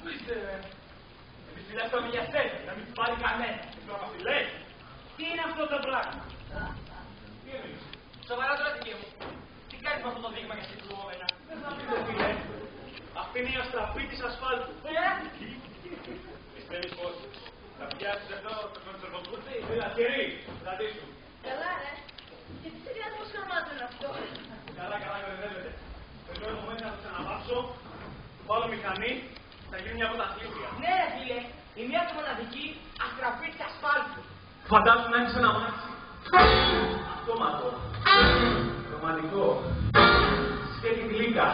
Πού είστε, εμείς φυλάξαμε για σένα, να μην του πάρει κανένα. Τώρα μας τη λέει. Τι είναι αυτό το πράγμα? Τι εννοείς? Σοβαρά τώρα τι κύριε μου. Τι κάνεις με αυτό το δείγμα για συγκλουόμενα? Δεν θα πείτε φίλε. Αυτή είναι η αστραπή της ασφάλτου. Πιστεύεις πως θα πιάσεις εδώ τον τσερβοκούτσι? Έλα κερί, κρατήσου. Καλά ρε. Και τι συνδυασμός χρωμάτων είναι αυτό? Καλά, κορυδεύετε. Θέλω εγώ μέσα να το ξαναβάψω, του βάλω μηχανή, θα γίνει μια πρωταθλήτρια. Ναι ρε φίλε, η μία και μοναδική αστραπή της ασφάλτου. Φαντάζομαι να έχεις ένα μάτσι. Αυτόματο. Ρομαντικό. Σκέτη γλύκα.